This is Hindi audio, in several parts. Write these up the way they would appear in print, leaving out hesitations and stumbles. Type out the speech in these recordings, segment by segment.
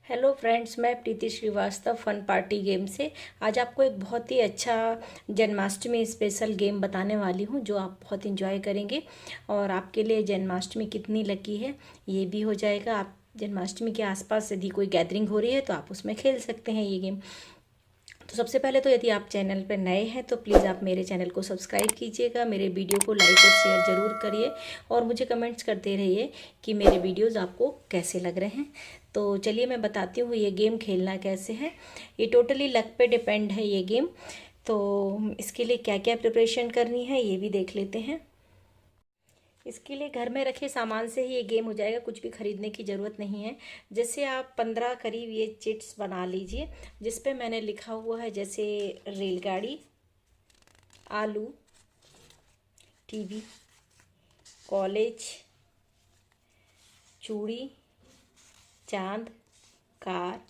हेलो फ्रेंड्स, मैं प्रीति श्रीवास्तव फन पार्टी गेम से आज आपको एक बहुत ही अच्छा जन्माष्टमी स्पेशल गेम बताने वाली हूं जो आप बहुत इंजॉय करेंगे। और आपके लिए जन्माष्टमी कितनी लकी है ये भी हो जाएगा। आप जन्माष्टमी के आसपास यदि कोई गैदरिंग हो रही है तो आप उसमें खेल सकते हैं ये गेम। तो सबसे पहले तो यदि आप चैनल पर नए हैं तो प्लीज़ आप मेरे चैनल को सब्सक्राइब कीजिएगा, मेरे वीडियो को लाइक और शेयर ज़रूर करिए और मुझे कमेंट्स करते रहिए कि मेरे वीडियोस आपको कैसे लग रहे हैं। तो चलिए मैं बताती हूँ ये गेम खेलना कैसे है। ये टोटली लक पे डिपेंड है ये गेम। तो इसके लिए क्या क्या प्रिपरेशन करनी है ये भी देख लेते हैं। इसके लिए घर में रखे सामान से ही ये गेम हो जाएगा, कुछ भी खरीदने की ज़रूरत नहीं है। जैसे आप 15 करीब ये चिट्स बना लीजिए जिस पे मैंने लिखा हुआ है, जैसे रेलगाड़ी, आलू, टीवी, कॉलेज, चूड़ी, चांद, कार,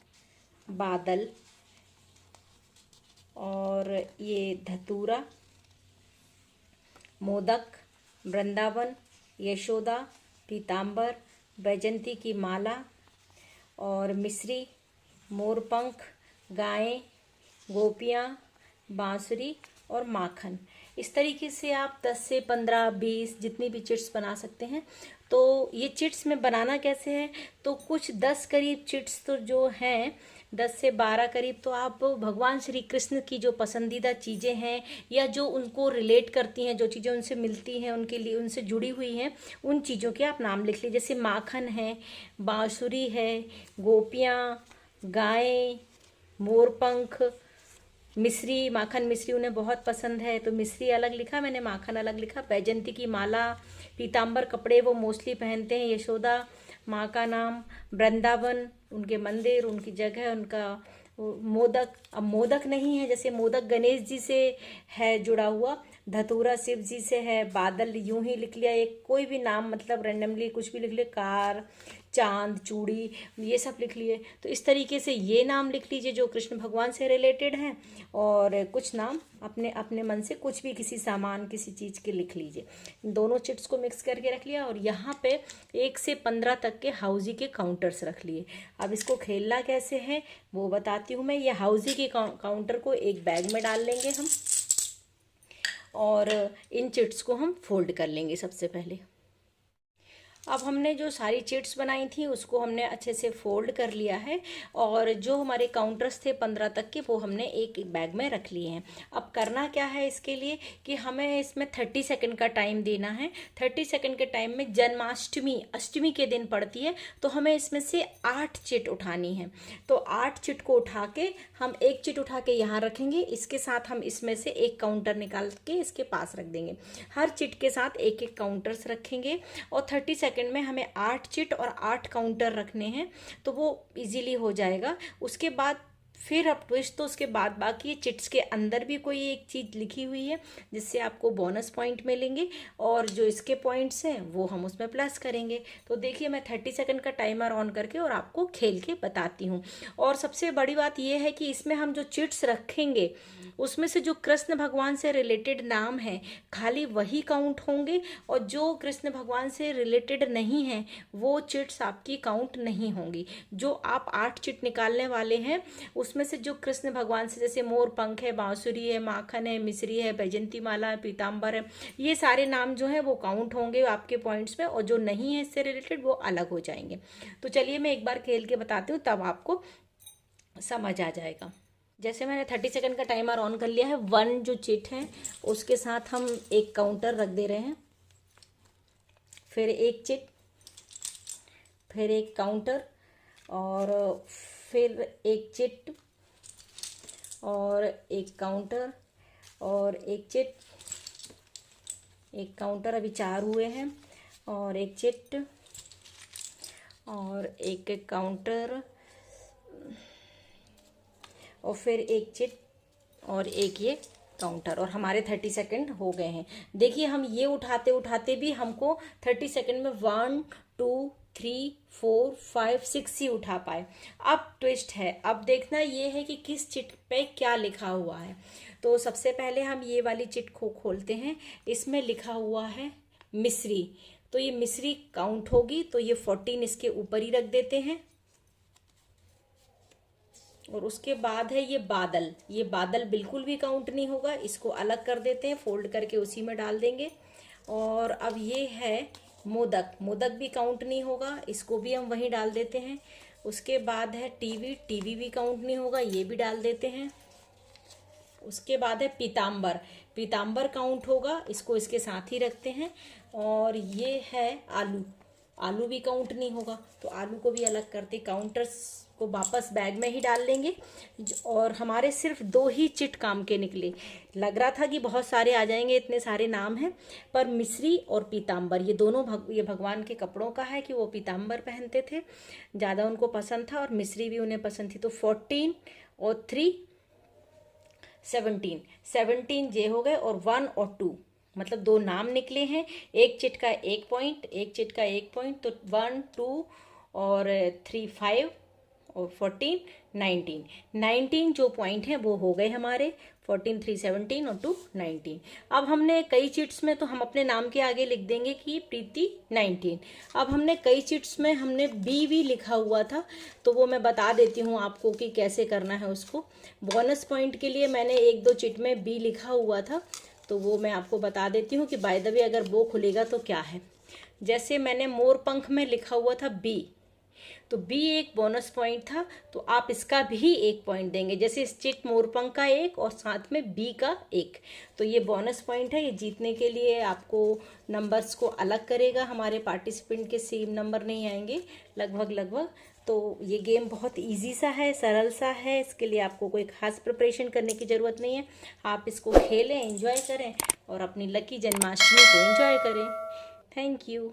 बादल और ये धतूरा, मोदक, वृंदावन, यशोदा, पीताम्बर, बैजंती की माला और मिश्री, मोरपंख, गायें, गोपियाँ, बांसुरी और माखन। इस तरीके से आप 10 से 15 20 जितनी भी चिट्स बना सकते हैं। तो ये चिट्स में बनाना कैसे है, तो कुछ 10 करीब चिट्स तो जो हैं 10 से 12 करीब तो आप भगवान श्री कृष्ण की जो पसंदीदा चीज़ें हैं या जो उनको रिलेट करती हैं, जो चीज़ें उनसे मिलती हैं, उनके लिए उनसे जुड़ी हुई हैं, उन चीज़ों के आप नाम लिख लीजिए। जैसे माखन है, बांसुरी है, गोपियाँ, गायें, मोरपंख, मिश्री। माखन मिश्री उन्हें बहुत पसंद है तो मिश्री अलग लिखा मैंने, माखन अलग लिखा। बैजंती की माला, पीताम्बर कपड़े वो मोस्टली पहनते हैं, यशोदा माँ का नाम, वृंदावन उनके मंदिर, उनकी जगह, उनका मोदक। अब मोदक नहीं है, जैसे मोदक गणेश जी से है जुड़ा हुआ, धतूरा शिव जी से है, बादल यूं ही लिख लिया, एक कोई भी नाम मतलब रैंडमली कुछ भी लिख लिया, कार, चांद, चूड़ी, ये सब लिख लिए। तो इस तरीके से ये नाम लिख लीजिए जो कृष्ण भगवान से रिलेटेड हैं और कुछ नाम अपने अपने मन से कुछ भी किसी सामान किसी चीज़ के लिख लीजिए। दोनों चिट्स को मिक्स करके रख लिया और यहाँ पे 1 से 15 तक के हाउजी के काउंटर्स रख लिए। अब इसको खेलना कैसे है वो बताती हूँ मैं। ये हाउजी के काउंटर को एक बैग में डाल लेंगे हम और इन चिट्स को हम फोल्ड कर लेंगे सबसे पहले। अब हमने जो सारी चिट्स बनाई थी उसको हमने अच्छे से फोल्ड कर लिया है और जो हमारे काउंटर्स थे 15 तक के वो हमने एक बैग में रख लिए हैं। अब करना क्या है इसके लिए कि हमें इसमें 30 सेकंड का टाइम देना है। 30 सेकंड के टाइम में जन्माष्टमी अष्टमी के दिन पड़ती है तो हमें इसमें से 8 चिट उठानी है। तो 8 चिट को उठा के हम एक चिट उठा के यहाँ रखेंगे, इसके साथ हम इसमें से एक काउंटर निकाल के इसके पास रख देंगे। हर चिट के साथ एक एक काउंटर्स रखेंगे और 30 सेकंड में हमें 8 चिट और 8 काउंटर रखने हैं तो वो इजीली हो जाएगा। उसके बाद फिर अब ट्विस्ट, तो उसके बाद बाकी चिट्स के अंदर भी कोई एक चीज़ लिखी हुई है जिससे आपको बोनस पॉइंट मिलेंगे और जो इसके पॉइंट्स हैं वो हम उसमें प्लस करेंगे। तो देखिए मैं 30 सेकंड का टाइमर ऑन करके और आपको खेल के बताती हूँ। और सबसे बड़ी बात यह है कि इसमें हम जो चिट्स रखेंगे उसमें से जो कृष्ण भगवान से रिलेटेड नाम है खाली वही काउंट होंगे और जो कृष्ण भगवान से रिलेटेड नहीं है वो चिट्स आपकी काउंट नहीं होंगी। जो आप 8 चिट निकालने वाले हैं उसमें से जो कृष्ण भगवान से, जैसे मोर पंख है, बांसुरी है, माखन है, मिश्री है, बैजंती माला है, पीताम्बर है, ये सारे नाम जो है वो काउंट होंगे आपके पॉइंट्स में और जो नहीं है इससे रिलेटेड वो अलग हो जाएंगे। तो चलिए मैं एक बार खेल के बताती हूँ तब आपको समझ आ जाएगा। जैसे मैंने 30 सेकंड का टाइमर ऑन कर लिया है, 1 जो चिट है उसके साथ हम एक काउंटर रख दे रहे हैं, फिर एक चिट, फिर एक काउंटर और फिर एक चिट और एक काउंटर और एक चिट, एक काउंटर, अभी 4 हुए हैं, और एक चिट और एक काउंटर और फिर एक चिट और एक ये काउंटर और हमारे 30 सेकंड हो गए हैं। देखिए हम ये उठाते उठाते भी हमको 30 सेकंड में 1 2 3 4 5 6 ही उठा पाए। अब ट्विस्ट है, अब देखना ये है कि किस चिट पे क्या लिखा हुआ है। तो सबसे पहले हम ये वाली चिट को खोलते हैं, इसमें लिखा हुआ है मिश्री, तो ये मिश्री काउंट होगी तो ये 14 इसके ऊपर ही रख देते हैं। और उसके बाद है ये बादल। ये बादल बिल्कुल भी काउंट नहीं होगा, इसको अलग कर देते हैं, फोल्ड करके उसी में डाल देंगे। और अब ये है मोदक। मोदक भी काउंट नहीं होगा, इसको भी हम वहीं डाल देते हैं। उसके बाद है टीवी। टीवी भी काउंट नहीं होगा, ये भी डाल देते हैं। उसके बाद है पीताम्बर। पीताम्बर काउंट होगा, इसको इसके साथ ही रखते हैं। और ये है आलू। आलू भी काउंट नहीं होगा, तो आलू को भी अलग करते, काउंटर्स को वापस बैग में ही डाल देंगे। और हमारे सिर्फ 2 ही चिट काम के निकले। लग रहा था कि बहुत सारे आ जाएंगे, इतने सारे नाम हैं, पर मिस्री और पीताम्बर ये दोनों ये भगवान के कपड़ों का है कि वो पीताम्बर पहनते थे, ज़्यादा उनको पसंद था, और मिस्री भी उन्हें पसंद थी। तो 14 और 3 17। 17 जे हो गए, और 1 और 2 मतलब 2 नाम निकले हैं। एक चिट का 1 पॉइंट, एक चिट का 1 पॉइंट, तो 1 2 और 3 5 और 14 19। 19 जो पॉइंट हैं वो हो गए हमारे। 14 3 17 और 2 19। अब हमने कई चिट्स में तो हम अपने नाम के आगे लिख देंगे कि प्रीति 19। अब हमने कई चिट्स में हमने बी भी लिखा हुआ था, तो वो मैं बता देती हूँ आपको कि कैसे करना है उसको। बोनस पॉइंट के लिए मैंने 1-2 चिट में बी लिखा हुआ था, तो वो मैं आपको बता देती हूँ कि बाय द वे अगर वो खुलेगा तो क्या है। जैसे मैंने मोर पंख में लिखा हुआ था बी, तो बी एक बोनस पॉइंट था, तो आप इसका भी 1 पॉइंट देंगे। जैसे इस चिट मोरपंख का 1 और साथ में बी का 1, तो ये बोनस पॉइंट है। ये जीतने के लिए आपको नंबर्स को अलग करेगा, हमारे पार्टिसिपेंट के सेम नंबर नहीं आएंगे लगभग। तो ये गेम बहुत इजी सा है, सरल सा है, इसके लिए आपको कोई खास प्रिपरेशन करने की ज़रूरत नहीं है। आप इसको खेलें, एंजॉय करें और अपनी लकी जन्माष्टमी को एंजॉय करें। Thank you.